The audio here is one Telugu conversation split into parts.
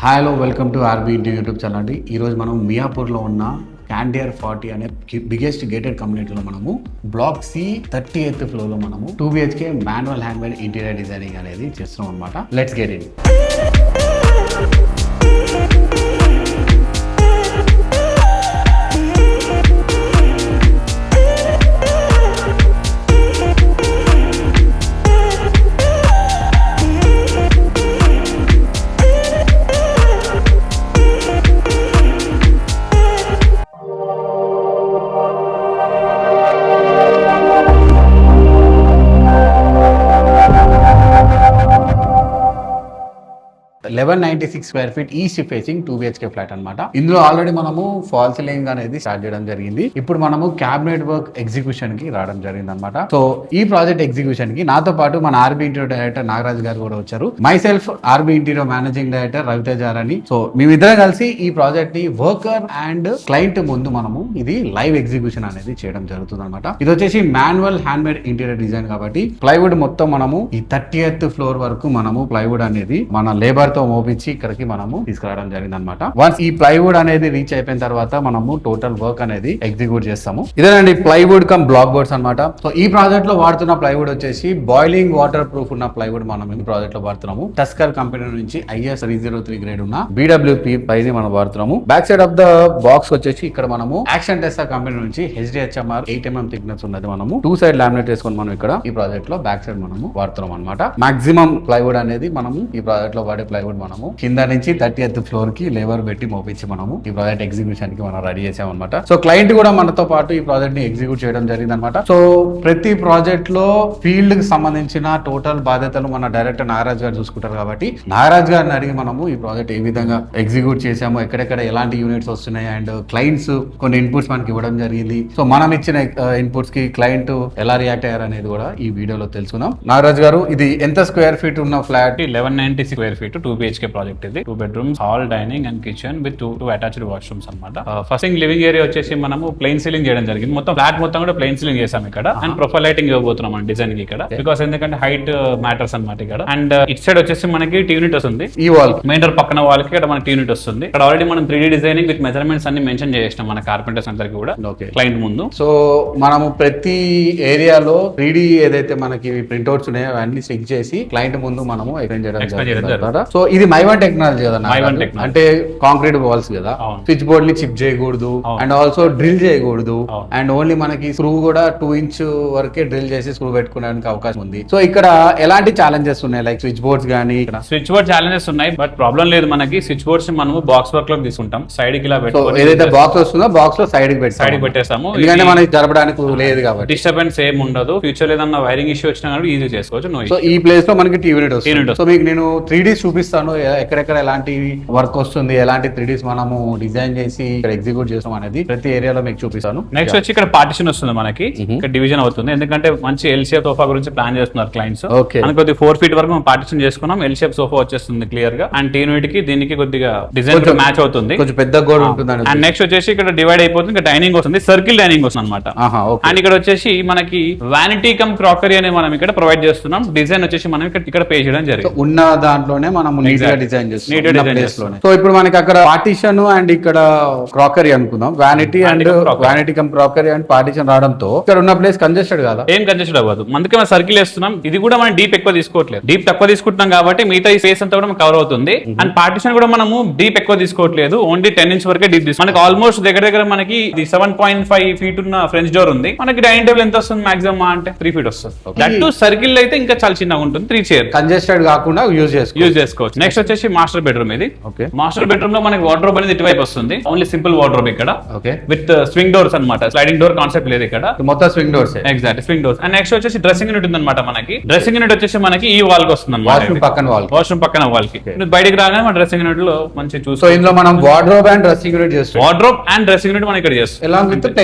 హలో వెల్కమ్ టు ఆర్బీ ఇంటి యూట్యూబ్ ఛానల్ అండి. ఈరోజు మనం మియాపూర్లో ఉన్న క్యాండియర్ 40 అనే బిగ్గెస్ట్ గేటెడ్ కమ్యూనిటీలో మనము బ్లాక్ సి 38th ఫ్లోర్లో మనము 2 BHK manual handmade interior designing అనేది చేస్తున్నాం అనమాట. Let's get it. Square feet east facing 2 BHK flat అనమాట. ఇందులో ఆల్రెడీ మనము ఫాల్ సీలింగ్ అనేది స్టార్ట్ చేయడం జరిగింది. ఇప్పుడు మనము క్యాబినెట్ వర్క్ ఎగ్జిక్యూషన్ కి రావడం జరిగింది అనమాట. సో ఈ ప్రాజెక్ట్ ఎగ్జిక్యూషన్ కి నాతో పాటు మన ఆర్బీ ఇంటీరియర్ డైరెక్టర్ నాగరాజ్ గారు కూడా వచ్చారు. Myself RB interior managing director Raviteja అని. సో మేమిద్దరం కలిసి ఈ ప్రాజెక్ట్ ని వర్కర్ అండ్ క్లయింట్ ముందు మనము ఇది లైవ్ ఎగ్జిక్యూషన్ అనేది చేయడం జరుగుతుంది అనమాట. ఇది వచ్చేసి మాన్యువల్ హ్యాండ్మేడ్ ఇంటీరియర్ డిజైన్ కాబట్టి ప్లైవుడ్ మొత్తం మనము ఈ 30th ఫ్లోర్ వరకు మనము ప్లైవుడ్ అనేది మన లేబర్ తో మోపించి ఇక్కడికి మనము తీసుకురావడం జరిగింది అనమాట. వన్స్ ఈ ప్లైవుడ్ అనేది రీచ్ అయిపోయిన తర్వాత మనము టోటల్ వర్క్ అనేది ఎగ్జిక్యూట్ చేస్తాము. ఇదేనండి ప్లైవుడ్ కమ్ బ్లాక్ బోర్డ్స్ అనమాట. సో ఈ ప్రాజెక్ట్ లో వాడుతున్న ప్లైవుడ్ వచ్చేసి బాయిలింగ్ వాటర్ ప్రూఫ్ ఉన్న ప్లైవుడ్ మనం ఈ ప్రాజెక్ట్ లో వాడుతున్నాము. టస్కర్ కంపెనీ నుంచి IS 303 గ్రేడ్ ఉన్న BWP పైన మనం వాడుతున్నాము. Back side of the box వచ్చేసి ఇక్కడ మనము యాక్షన్ టెస్టర్ కంపెనీ నుంచి HDHMR 8mm థిక్నెస్ ఉన్నది మనము 2 సైడ్ లామినేట్ చేసుకొని మనం ఇక్కడ ఈ ప్రాజెక్ట్ లో బ్యాక్ సైడ్ మనము వాడుతున్నాం అనమాట. మాక్సిమం ప్లైవుడ్ అనేది మనము ఈ ప్రాజెక్ట్ లో వాడే ప్లైవుడ్ మనము కింద నుంచి 30th ఫ్లోర్ కి లేబర్ పెట్టి మోపించి మనము ఈ ప్రాజెక్ట్ ఎగ్జిక్యూషన్ కి మనం రెడీ చేసాం అనమాట. సో క్లయింట్ కూడా మనతో పాటు ఈ ప్రాజెక్ట్ ని ఎగ్జిక్యూట్ చేయడం జరిగింది అనమాట. సో ప్రతి ప్రాజెక్ట్ లో ఫీల్డ్ కి సంబంధించిన టోటల్ బాధ్యతలు మన డైరెక్టర్ నాగరాజ్ గారు చూసుకుంటారు కాబట్టి నాగరాజ్ గారిని అడిగి మనము ఈ ప్రాజెక్ట్ ఏ విధంగా ఎగ్జిక్యూట్ చేసాము, ఎక్కడెక్కడ ఎలాంటి యూనిట్స్ వస్తున్నాయి అండ్ క్లయింట్స్ కొన్ని ఇన్పుట్స్ మనకి ఇవ్వడం జరిగింది. సో మనం ఇచ్చిన ఇన్పుట్స్ కి క్లయింట్ ఎలా రియాక్ట్ అయ్యారు అనేది కూడా ఈ వీడియోలో తెలుసుకుందాం. నాగరాజ్ గారు, ఇది ఎంత స్క్వేర్ ఫీట్ ఉన్న flat? 1190 square feet 2 BHK project. ఇది 2 bedrooms, hall, dining and kitchen with 2 attached washrooms అనమాట. ఫస్ట్ థింగ్ లివింగ్ ఏరియా వచ్చేసి మనము ప్లెయిన్ సీలింగ్ చేయడం జరిగింది. మొత్తం ఫ్లాట్ మొత్తం కూడా ప్లెయిన్ సీలింగ్ చేసాం ఇక్కడ. అండ్ ప్రొఫైల్ లైటింగ్ ఇవ్వబోతున్నాం అండి డిజైన్ ఇక్కడ, బికాస్ ఎందుకంటే హైట్ మ్యాటర్స్ అనమాట ఇక్కడ. అండ్ ఇట్ సైడ్ వచ్చేసి మనకి యూనిట్ వస్తుంది. ఈ వాల్ మెయిన్ డోర్ పక్కన వాళ్ళకి ఇక్కడ మనకి యూనిట్ వస్తుంది. ఇక్కడ ఆల్రెడీ మనం 3D డిజైనింగ్ విత్ మెజర్మెంట్స్ అన్ని మెన్షన్ చేసినాం మన కార్పెంటర్స్ అందరికి కూడా క్లయింట్ ముందు. సో మనము ప్రతి ఏరియాలో 3D ఏదైతే మనకి ప్రింట్అవుట్స్ ఉన్నాయో అవన్నీ చెక్ చేసి క్లయింట్ ముందు మనము ఎక్స్ప్లెయిన్ చేయడం జరుగుతుంది. సో ఇది మైవన్ టెక్నాలజీ కదా, అంటే కాంక్రీట్ వాల్స్ కదా, స్విచ్ బోర్డ్ ని చిప్ చేయకూడదు అండ్ ఆల్సో డ్రిల్ చేయకూడదు అండ్ ఓన్లీ మనకి స్క్రూ కూడా 2 inch వరకే డ్రిల్ చేసి స్క్రూ పెట్టుకోవడానికి అవకాశం ఉంది. సో ఇక్కడ ఎలాంటి ఛాలెంజెస్ ఉన్నాయి, లైక్ స్విచ్ బోర్డ్స్ గానీ? స్విచ్ బోర్డ్ ఛాలెంజెస్ ఉన్నాయి, బట్ ప్రాబ్లం లేదు. మనకి స్విచ్ బోర్డ్స్ మనము బాక్స్ వర్క్ లో తీసుకుంటాం. సైడ్ కి ఇలా పెట్టుకుంటాం. ఏదైతే బాక్స్ వస్తుందో బాక్స్ లో సైడ్ కి పెట్టేస్తాము, ఎందుకంటే మనకి జరపడానికి లేదు కాబట్టి డిస్టర్బెన్స్ ఏం ఉండదు. ఫ్యూచర్ ఏదన్నా వైరింగ్ ఇష్యూ వచ్చినా కూడా ఈజీ చేసుకోవచ్చు. సో ఈ ప్లేస్ లో మనకి యూనిట్ వస్తుంది. సో మీకు నేను 3D చూపిస్తాను, ఎక్కడెక్కడ ఎలాంటి వర్క్ వస్తుంది, ఎలాంటి 3Ds మనము డిజైన్ చేసి ఇక్కడ ఎగ్జిక్యూట్ చేస్తాం అనేది ప్రతి ఏరియాలో మీకు చూపిస్తాను. నెక్స్ట్ వచ్చి ఇక్కడ పార్టిషన్ వస్తుంది మనకి, ఇక్కడ డివిజన్ అవుతుంది. ఎందుకంటే మంచి ఎల్ షేప్ సోఫా గురించి ప్లాన్ చేస్తున్నారు క్లయింట్స్. కొద్దిగా 4 feet వరకు మనం పార్టిషన్ చేసుకున్నాం. ఎల్ షేప్ సోఫా వచ్చేస్తుంది క్లియర్ గా. అండ్ యూనిట్ కి దీనికి కొద్దిగా డిజైన్ మ్యాచ్ అవుతుంది, కొంచెం పెద్ద గోడ ఉంటుంది. అండ్ నెక్స్ట్ వచ్చేసి ఇక్కడ డివైడ్ అయిపోతుంది. ఇక్కడ డైనింగ్ వస్తుంది, సర్కిల్ డైనింగ్ వస్తుంది అనమాట. అండ్ ఇక్కడ వచ్చేసి మనకి వానిటీ కమ్ క్రాకరీ అనే మనం ఇక్కడ ప్రొవైడ్ చేస్తున్నాం. డిజైన్ వచ్చేసి మనం ఇక్కడ పే చేయడం జరిగింది. ఉన్న దాంట్లోనే మనం డిజైన్ చేస్తున్నాం. సో ఇప్పుడు మనకి అక్కడ పార్టిషన్ అండ్ ఇక్కడ క్రాకరీ అనుకుందాం, vanity come crockery and partition రావడంతో ఇక్కడ ఉన్న ప్లేస్ కంజెస్టెడ్ కదా? ఏం కంజెస్టెడ్ అవ్వదు. అందుకే మనం సర్కిల్ వేస్తున్నాం. ఇది కూడా మనం డీప్ ఎక్కువ తీసుకోవట్లేదు, డీప్ తక్కువ తీసుకుంటున్నాం కాబట్టి మిగతా ఈ స్పేస్ అంతా కూడా కవర్ అవుతుంది. అండ్ పార్టిషన్ కూడా మనము డీప్ ఎక్కువ తీసుకోవట్లేదు, ఓన్లీ 10 inch వరకే డీప్ తీసుకుంటాం. మనకి ఆల్మోస్ట్ దగ్గర మనకి 7.5 feet ఉన్న ఫ్రెంచ్ డోర్ ఉంది. మనకి డైనింగ్ టేబుల్ ఎంత వస్తుంది మాక్సిమం అంటే 3 feet వస్తుంది. దట్ టు సర్కిల్ అయితే ఇంకా చాలా చిన్నగా ఉంటుంది. 3 chairs కంజెస్టెడ్ కాకుండా యూజ్ చేసుకోవచ్చు. నెక్స్ట్ వచ్చేసి మాస్టర్ బెడ్రూమ్. ఇది మాస్టర్ బెడ్రూమ్ లో మనకి వార్డ్రోబ్ అనేది ఇటువైపు వస్తుంది. ఓన్లీ సింపుల్ వార్డ్రోబ్ ఇక్కడ విత్ స్వింగ్ డోర్స్ అనమాట. స్లైడింగ్ డోర్ కాన్సెప్ట్ లేదు ఇక్కడ, మొత్తం swing doors. Exact swing doors. And next వచ్చేసి డ్రెస్సింగ్ యూనిట్ ఉంది అనమాట. మనకి డ్రెస్సింగ్ యూనిట్ వచ్చేసి మనకి ఈ వాల్ కి వస్తుంది అనమాట, వాష్రూమ్ పక్కన వాల్ కి. బయటకి రాగానే మన డ్రెస్సింగ్ యూనిట్ లో మంచి చూసి, సో ఇందులో మనం వార్డ్రోబ్ అండ్ డ్రెస్సింగ్ యూనిట్ చేస్తాం. వార్డ్రోబ్ అండ్ డ్రెస్సింగ్ యూనిట్ మనం ఇక్కడ చేస్తాం,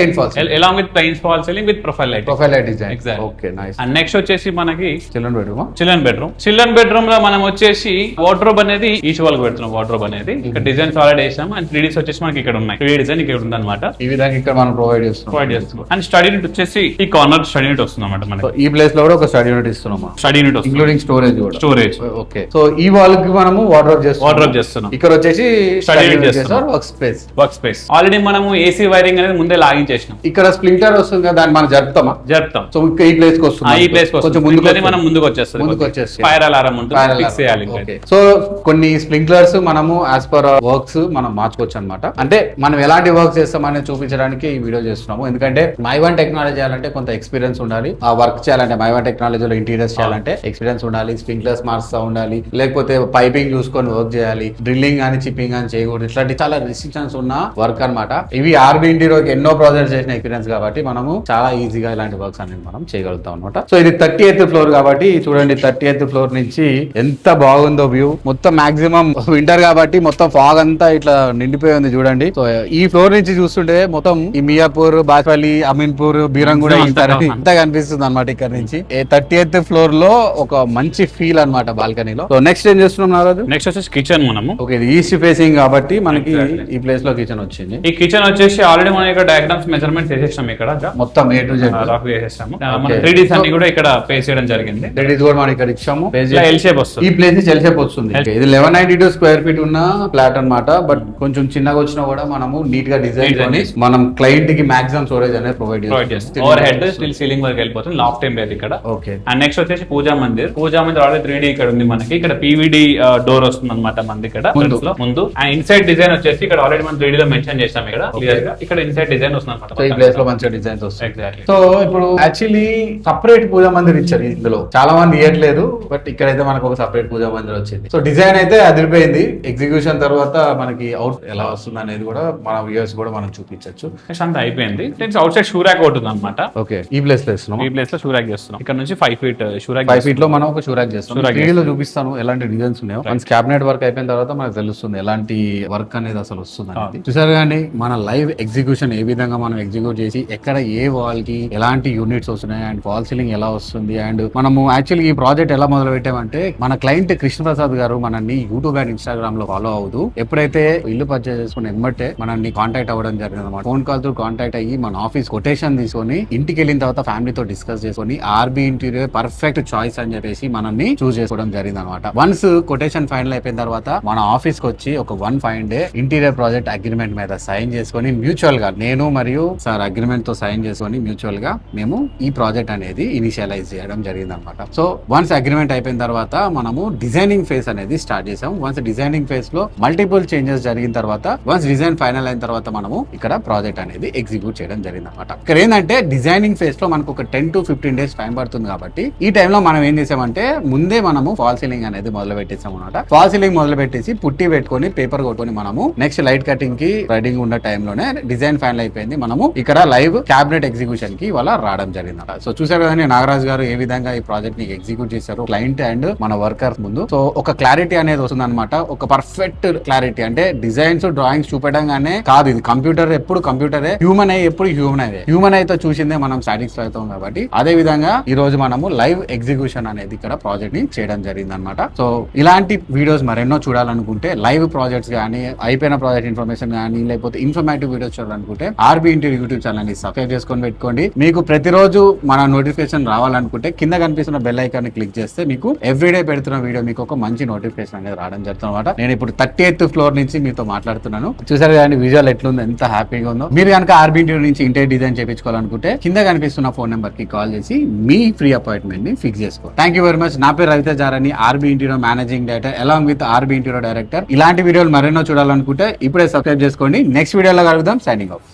along with plain falls ceiling with profile light design. Exactly. Okay, nice. And next వచ్చేసి మనకి చిల్డ్రన్ బెడ్రూమ్ లో మనం వచ్చేసి వార్డ్రోబ్ వార్డ్రోబ్ అనేది ఈచ్ వాళ్ళకి పెడుతున్నాం. వార్డ్రోబ్ అనేది ఇక్కడ డిజైన్స్ ఆల్రెడీ వేసాం అండ్ 3Ds వచ్చేసి మనకి ఇక్కడ ఉన్నాయి. 3D డిజైన్ ఇక్కడ ఉంది అనమాట. ఈ విధంగా ఇక్కడ మనం ప్రొవైడ్ చేస్తున్నాం. అండ్ స్టడీ యూనిట్ వచ్చేసి ఈ కార్నర్ స్టడీ యూనిట్ వస్తుంది అనమాట మనకి. ఈ ప్లేస్ లో కూడా ఒక స్టడీ యూనిట్ ఇస్తున్నాం. స్టడీ యూనిట్ వస్తుంది ఇంక్లూడింగ్ స్టోరేజ్ కూడా. స్టోరేజ్. ఓకే. సో ఈ వాల్ కి మనము వార్డ్రోబ్ చేస్తున్నాం. ఇక్కడ వచ్చేసి స్టడీ యూనిట్ చేస్తున్నాం. వర్క్ స్పేస్ ఆల్రెడీ మనము ఏసీ వైరింగ్ అనేది ముందే లాగించేసినాం. ఇక్కడ స్ప్లింటర్ వస్తుంది కదా, దాన్ని మనం జరుపుతాం. సో ఈ ప్లేస్ కి వస్తుంది. ఈ ప్లేస్ కొంచెం మనం ముందుకు వచ్చేస్తుంది. ఫైర్ అలారం ఉంటుంది, ఫిక్స్ చేయాలి. సో కొన్ని స్ప్రింక్లర్స్ మనము యాజ్ పర్ వర్క్స్ మనం మార్చుకోవచ్చు అనమాట. అంటే మనం ఎలాంటి వర్క్ చేస్తామని చూపించడానికి ఈ వీడియో చేస్తున్నాము. ఎందుకంటే మైవన్ టెక్నాలజీ చేయాలంటే కొంత ఎక్స్పీరియన్స్ ఉండాలి. ఆ వర్క్ చేయాలంటే మైవన్ టెక్నాలజీలో ఇంటీరియర్స్ చేయాలంటే ఎక్స్పీరియన్స్ ఉండాలి. స్ప్రింక్లర్స్ మార్చుతా ఉండాలి, లేకపోతే పైపింగ్ చూసుకొని వర్క్ చేయాలి. డ్రిల్లింగ్ కానీ చిప్పింగ్ కానీ చేయకూడదు. ఇట్లాంటి చాలా రిస్ట్రిక్షన్స్ ఉన్న వర్క్ అనమాట. ఇవి ఆర్బీ ఇంటీరియర్ ఎన్నో ప్రాజెక్ట్స్ చేసిన ఎక్స్పీరియన్స్ కాబట్టి మనము చాలా ఈజీగా ఇలాంటి వర్క్స్ అనేది మనం చేయగలుగుతాం అనమాట. సో ఇది 38th ఫ్లోర్ కాబట్టి చూడండి, 38th ఫ్లోర్ నుంచి ఎంత బాగుందో వ్యూ. మొత్తం మాక్సిమం వింటర్ కాబట్టి మొత్తం ఫాగ్ అంతా ఇట్లా నిండిపోయి ఉంది చూడండి. సో ఈ ఫ్లోర్ నుంచి చూస్తుంటే మొత్తం ఈ మియాపూర్, బాచ్పల్లి, అమీన్పూర్, బీరంగూడ అంతా కనిపిస్తుంది అనమాట. ఇక్కడ నుంచి 38th ఫ్లోర్ లో ఒక మంచి ఫీల్ అనమాట బాల్కనీలో. సో నెక్స్ట్ ఏం చేస్తున్నాం నారాజు? నెక్స్ట్ వచ్చేసి కిచెన్. మనము ఓకే, ఇది ఈస్ట్ ఫేసింగ్ కాబట్టి మనకి ఈ ప్లేస్ లో కిచెన్ వచ్చింది. ఈ కిచెన్ వచ్చేసి ఆల్రెడీ మనం ఇక్కడ డయాగ్రామ్స్ మెజర్మెంట్స్ వేసేసాం. ఇక్కడ మొత్తం A to Z రఫ్ వేసేసాము. మన 3Ds అన్ని కూడా ఇక్కడ పేస్ చేయడం జరిగింది. 3Ds కూడా మనం ఇక్కడ ఇచ్చాము. ఎల్ షేప్ వస్తుంది. ఈ ప్లేస్ నుంచి ఎల్ షేప్ వస్తుంది. ఇది 1192 స్క్వేర్ ఫీట్ ఉన్న ఫ్లాట్ అన్నమాట. బట్ కొంచెం చిన్నగా వచ్చినా కూడా మనము నీట్ గా డిజైన్ కొని మనం క్లయింట్ కి మాక్సిమం స్టోరేజ్ అనేది ప్రొవైడ్ చేస్తాం. ఓవర్ హెడ్ స్టిల్ సీలింగ్ వరకు వెళ్ళిపోతుంది. లాఫ్ట్ ఏం లేదు ఇక్కడ. ఓకే. అండ్ నెక్స్ట్ వచ్చేసి పూజా మందిర్. పూజా మందిర్ ఆల్రెడీ 3D ఇక్కడ ఉంది మనకి. ఇక్కడ PVD డోర్ వస్తుంది అనమాట మనది ఇక్కడ ముందు. అండ్ ఇన్సైడ్ డిజైన్ వచ్చేసి ఇక్కడ ఆల్రెడీ మనం 3D లో మెన్షన్ చేస్తాం. ఇక్కడ క్లియర్ గా ఇక్కడ ఇన్సైడ్ డిజైన్ వస్తుంది అనమాట. సో ఈ ప్లేస్ లో మంచి డిజైన్స్ వస్తాయి. ఎగ్జాక్ట్లీ. సో ఇప్పుడు యాక్చువల్లీ సపరేట్ పూజా మందిర్ ఇచ్చారు ఇందులో. చాలా మంది ఇవ్వట్లేదు, బట్ ఇక్కడైతే మనకు ఒక సపరేట్ పూజా మందిర్ వచ్చింది. సో డిజైన్ అయితే అదిరిపోయింది. ఎగ్జిక్యూషన్ తర్వాత మనకి అవుట్ ఎలా వస్తుంది అనేది కూడా మన వ్యూయర్స్ కూడా మనం చూపించచ్చు. అంతా అయిపోయింది. అవుట్ సైడ్ షూ ర్యాక్ అవుతుంది అనమాట. ఓకే, ఈ ప్లేస్ లో ఇస్తున్నాం. ఈ ప్లేస్ లో షూ ర్యాక్ చేస్తున్నాం. ఇక్కడ నుంచి 5 feet షూ ర్యాక్. 5 feet లో మనం ఒక షూ ర్యాక్ చేస్తాం. 3D లో చూపిస్తాను ఎలాంటి డిజైన్స్ ఉన్నాయో. మన క్యాబినెట్ వర్క్ అయిపోయిన తర్వాత మనకు తెలుస్తుంది ఎలాంటి వర్క్ అనేది అసలు వస్తుంది అనేది. చూసారు కానీ మన లైవ్ ఎగ్జిక్యూషన్ ఏ విధంగా మనం ఎగ్జిక్యూట్ చేసి ఎక్కడ ఏ వాల్ కి ఎలాంటి యూనిట్స్ వస్తున్నాయి అండ్ ఫాల్ సీలింగ్ ఎలా వస్తుంది. అండ్ మనము యాక్చువల్లీ ఈ ప్రాజెక్ట్ ఎలా మొదలు పెట్టామంటే మన క్లయింట్ కృష్ణప్రసాద్ గారు మనల్ని యూట్యూబ్ అండ్ ఇన్స్టాగ్రామ్ లో ఫాలో అవుతూ ఎప్పుడైతే ఇల్లు పర్చేస్ చేసుకుని ఎమ్మటే మనల్ని కాంటాక్ట్ అవ్వడం జరిగింది అనమాట. ఫోన్ కాల్ తో కాంటాక్ట్ అయ్యి మన ఆఫీస్ కొటేషన్ తీసుకొని ఇంటికి వెళ్ళిన తర్వాత ఫ్యామిలీతో డిస్కస్ చేసుకొని ఆర్బీ ఇంటీరియర్ పర్ఫెక్ట్ చాయిస్ అని చెప్పేసి మనల్ని చూస్ చేసుకోవడం జరిగింది అనమాట. వన్స్ కొటేషన్ ఫైనల్ అయిపోయిన తర్వాత మన ఆఫీస్ కి వచ్చి ఒక 1 day ఇంటీరియర్ ప్రాజెక్ట్ అగ్రిమెంట్ మీద సైన్ చేసుకొని మ్యూచువల్ గా నేను మరియు సార్ అగ్రిమెంట్ తో సైన్ చేసుకొని మ్యూచువల్ గా మేము ఈ ప్రాజెక్ట్ అనేది ఇనిషియలైజ్ చేయడం జరిగింది అనమాట. సో వన్స్ అగ్రిమెంట్ అయిపోయిన తర్వాత మనము డిజైనింగ్ ఫేజ్ అనేది స్టార్ట్ చేసాం. వన్స్ డిజైనింగ్ ఫేజ్ లో మల్టిపుల్ చేంజెస్ జరిగిన తర్వాత వన్స్ డిజైన్ ఫైనల్ అయిన తర్వాత మనము ఇక్కడ ప్రాజెక్ట్ అనేది ఎగ్జిక్యూట్ చేయడం జరిగింది అనమాట. ఇక్కడ ఏంటంటే డిజైనింగ్ ఫేజ్ లో మనకు ఒక 10 to 15 days టైం పడుతుంది కాబట్టి ఈ టైంలో మనం ఏం చేసామంటే ముందే మనము ఫాల్ సీలింగ్ అనేది మొదలు పెట్టేసాం అనమాట. ఫాల్ సీలింగ్ మొదలు పెట్టేసి పుట్టి పెట్టుకొని పేపర్ కొట్టుకొని మనము నెక్స్ట్ లైట్ కటింగ్ కి రెడీ ఉన్న టైంలోనే డిజైన్ ఫైనల్ అయిపోయింది. మనము ఇక్కడ లైవ్ క్యాబినెట్ ఎగ్జిక్యూషన్ కి ఇవాళ రావడం జరిగింది. సో చూసారు కదా నాగరాజ్ గారు ఏ విధంగా ఈ ప్రాజెక్ట్ ని ఎగ్జిక్యూట్ చేశారు క్లయింట్ అండ్ మన వర్కర్స్ ముందు. సో ఒక క్లారిటీ అనేది వస్తుంది అనమాట. ఒక పర్ఫెక్ట్ క్లారిటీ అంటే డిజైన్స్ డ్రాయింగ్స్ చూపెట్టంగానే కాదు, ఇది కంప్యూటర్ ఎప్పుడు కంప్యూటరే, హ్యూమన్ అయ్యి ఎప్పుడు హ్యూమన్ అయితే చూసిందే మనం సాటిస్ఫై అవుతాం. కాబట్టి అదే విధంగా ఈ రోజు మనము లైవ్ ఎగ్జిక్యూషన్ అనేది ఇక్కడ ప్రాజెక్ట్ ని చేయడం జరిగింది అనమాట. సో ఇలాంటి వీడియోస్ మరెన్నో చూడాలనుకుంటే లైవ్ ప్రాజెక్ట్స్ కానీ అయిపోయిన ప్రాజెక్ట్ ఇన్ఫర్మేషన్ కానీ లేకపోతే ఇన్ఫర్మేటివ్ వీడియోస్ చూడాలనుకుంటే ఆర్బీ ఇంటీరియర్ యూట్యూబ్ ఛానల్ ని సబ్స్క్రైబ్ చేసుకొని పెట్టుకోండి. మీకు ప్రతిరోజు మన నోటిఫికేషన్ రావాలనుకుంటే కింద కనిపిస్తున్న బెల్ ఐకాన్ ని క్లిక్ చేస్తే మీకు ఎవ్రీడే పెడుతున్న వీడియో మీకు ఒక మంచి నోటిఫికేషన్ అనేది రావడం జరుగుతుంది అనమాట. నేను ఇప్పుడు 38th ఫ్లోర్ నుంచి మీతో మాట్లాడుతున్నాను. చూసారు కానీ విజువల్ ఎట్లుందో, ఎంత హ్యాపీగా ఉందో. మీరు కనుక ఆర్బీ ఇంటీరియర్ నుంచి ఇంటీరియర్ డిజైన్ చేయించుకోవాలనుకుంటే కింద కనిపిస్తున్న ఫోన్ నెంబర్ కి కాల్ చేసి మీ ఫ్రీ అపాయింట్మెంట్ ని ఫిక్స్ చేసుకో. Thank you very much. నా పేరు రవితేజ జారని, RB interior managing director along with RB interior director. ఇలాంటి వీడియోలు మరెన్నో చూడాలనుకుంటే ఇప్పుడే సబ్స్క్రైబ్ చేసుకోండి. నెక్స్ట్ వీడియోలో కలుద్దాం. Signing off.